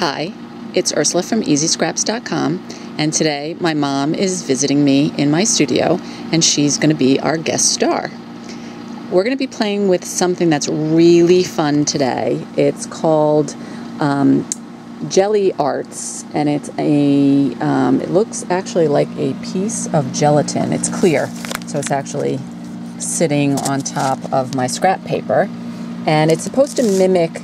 Hi, it's Ursula from EasyScraps.com, and today my mom is visiting me in my studio, and she's going to be our guest star. We're going to be playing with something that's really fun today. It's called GelliArts, and it's it looks actually like a piece of gelatin. It's clear, so it's actually sitting on top of my scrap paper, and it's supposed to mimic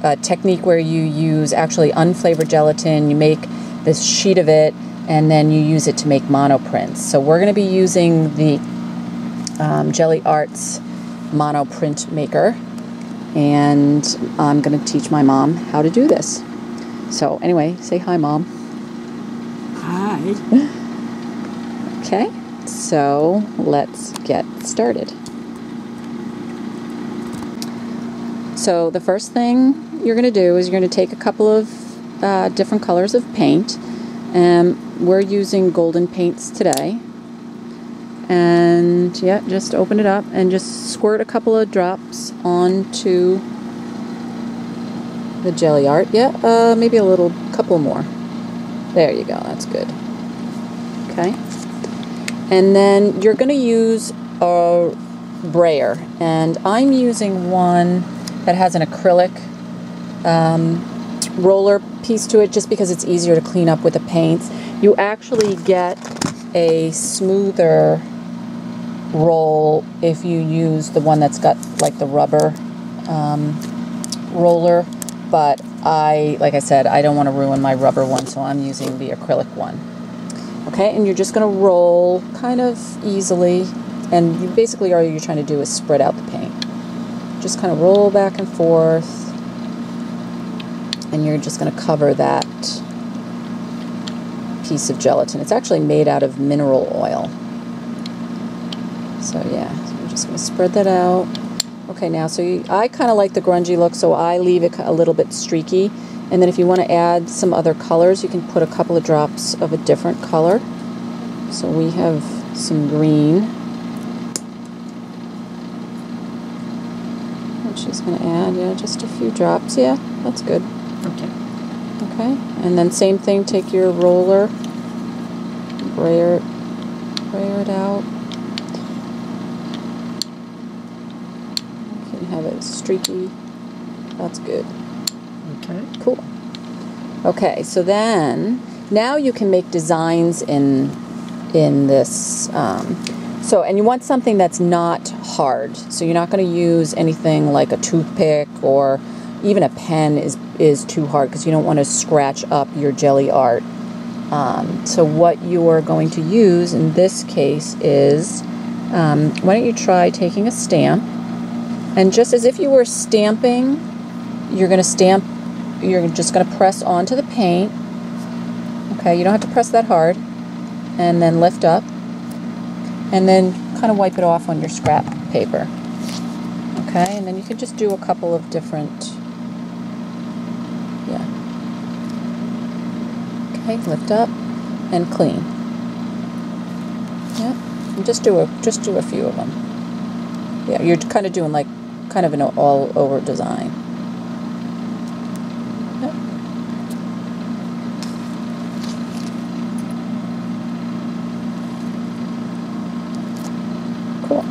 a technique where you use actually unflavored gelatin. You make this sheet of it, and then you use it to make monoprints. So we're going to be using the GelliArts monoprint maker, and I'm going to teach my mom how to do this. So anyway, say hi, Mom. Hi. Okay, so let's get started. So the first thing you're going to do is you're going to take a couple of different colors of paint, and we're using golden paints today. And yeah, just open it up and just squirt a couple of drops onto the GelliArt. Yeah, maybe a couple more. There you go, that's good. Okay. And then you're going to use a brayer, and I'm using one that has an acrylic roller piece to it, just because it's easier to clean up with the paints. You actually get a smoother roll if you use the one that's got like the rubber roller, but like I said, I don't want to ruin my rubber one, so I'm using the acrylic one. Okay, and you're just going to roll kind of easily, and you basically all you're trying to do is spread out the paint. Just kind of roll back and forth, and you're just going to cover that piece of gelatin. It's actually made out of mineral oil. So yeah, so I'm just going to spread that out. Okay, now I kind of like the grungy look, so I leave it a little bit streaky. And then if you want to add some other colors, you can put a couple of drops of a different color. So we have some green. She's going to add, yeah, just a few drops. Yeah, that's good. Okay. Okay, and then same thing, take your roller, brayer it out. You can have it streaky. That's good. Okay. Cool. Okay, so then, now you can make designs in this. And you want something that's not hard. So you're not going to use anything like a toothpick, or even a pen is too hard, because you don't want to scratch up your GelliArt. So what you are going to use in this case is, why don't you try taking a stamp, and just as if you were stamping, you're just going to press onto the paint. Okay, you don't have to press that hard, and then lift up, and then kind of wipe it off on your scrap paper. Okay, and then you can just do a couple of different, yeah. Okay, lift up and clean. Yeah, and just do a few of them. Yeah, you're kind of doing like kind of an all-over design. Yep. Cool.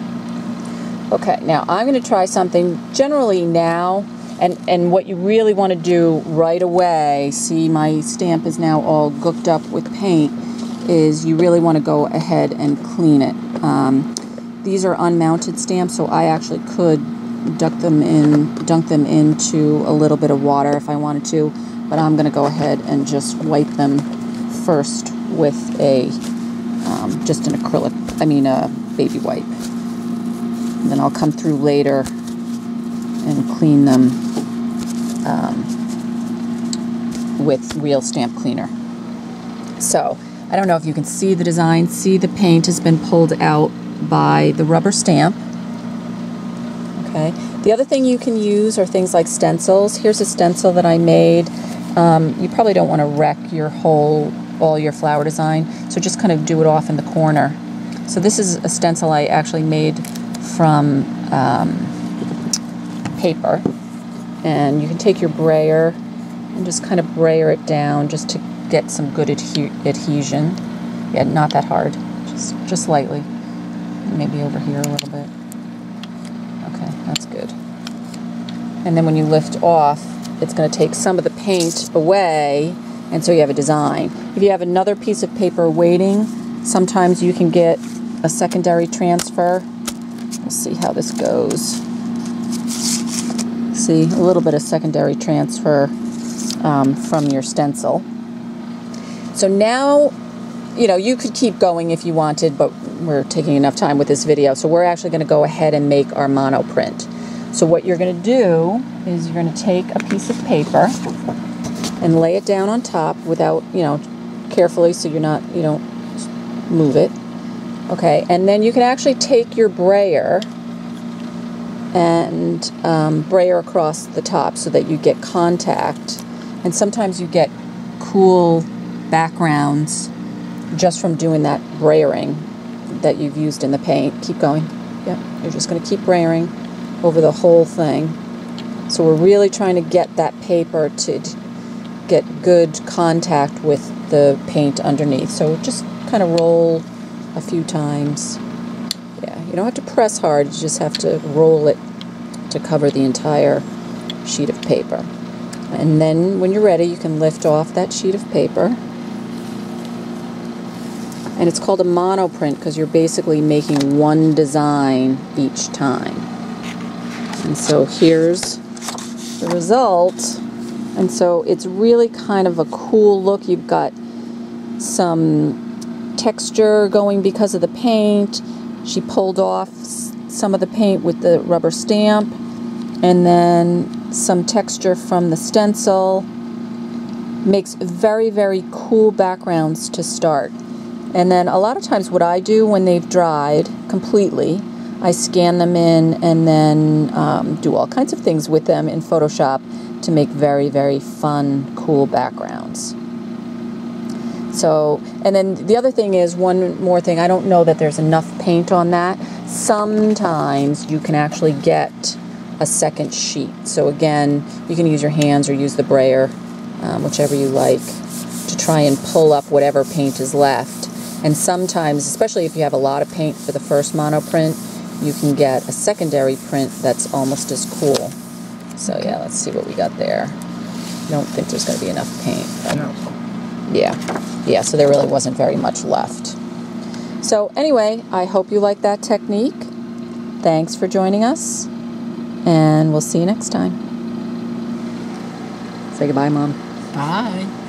Okay, now I'm going to try something. Generally now, and what you really want to do right away, see my stamp is now all gooked up with paint, is you really want to go ahead and clean it. These are unmounted stamps, so I actually could dunk them into a little bit of water if I wanted to, but I'm going to go ahead and just wipe them first with just an a baby wipe. And then I'll come through later and clean them with real stamp cleaner. So I don't know if you can see the design. See, the paint has been pulled out by the rubber stamp. Okay. The other thing you can use are things like stencils. Here's a stencil that I made. You probably don't want to wreck all your flower design, so just kind of do it off in the corner. So this is a stencil I actually made from paper, and you can take your brayer and just kind of brayer it down just to get some good adhesion. Yeah, not that hard, just lightly. Maybe over here a little bit. Okay, that's good. And then when you lift off, it's going to take some of the paint away, and so you have a design. If you have another piece of paper waiting, sometimes you can get a secondary transfer. We'll see how this goes. See, a little bit of secondary transfer from your stencil. So now, you know, you could keep going if you wanted, but we're taking enough time with this video, so we're actually going to go ahead and make our mono print. So what you're going to do is you're going to take a piece of paper and lay it down on top without, you know, carefully so you don't move it. Okay, and then you can actually take your brayer and brayer across the top so that you get contact. And sometimes you get cool backgrounds just from doing that brayering that you've used in the paint. Keep going. Yep, you're just going to keep brayering over the whole thing. So we're really trying to get that paper to get good contact with the paint underneath. So just kind of roll a few times. Yeah, you don't have to press hard, you just have to roll it to cover the entire sheet of paper. And then when you're ready, you can lift off that sheet of paper. And it's called a mono print because you're basically making one design each time. And so here's the result. And so it's really kind of a cool look. You've got some texture going because of the paint. She pulled off some of the paint with the rubber stamp, and then some texture from the stencil. Makes very, very cool backgrounds to start. And then a lot of times what I do when they've dried completely, I scan them in and then do all kinds of things with them in Photoshop to make very, very fun, cool backgrounds. So, and then the other thing is, one more thing, I don't know that there's enough paint on that. Sometimes you can actually get a second sheet. So again, you can use your hands or use the brayer, whichever you like, to try and pull up whatever paint is left. And sometimes, especially if you have a lot of paint for the first mono print, you can get a secondary print that's almost as cool. So yeah, let's see what we got there. I don't think there's going to be enough paint. No. Yeah, so there really wasn't very much left. So anyway, I hope you like that technique. Thanks for joining us, and we'll see you next time. Say goodbye, Mom. Bye.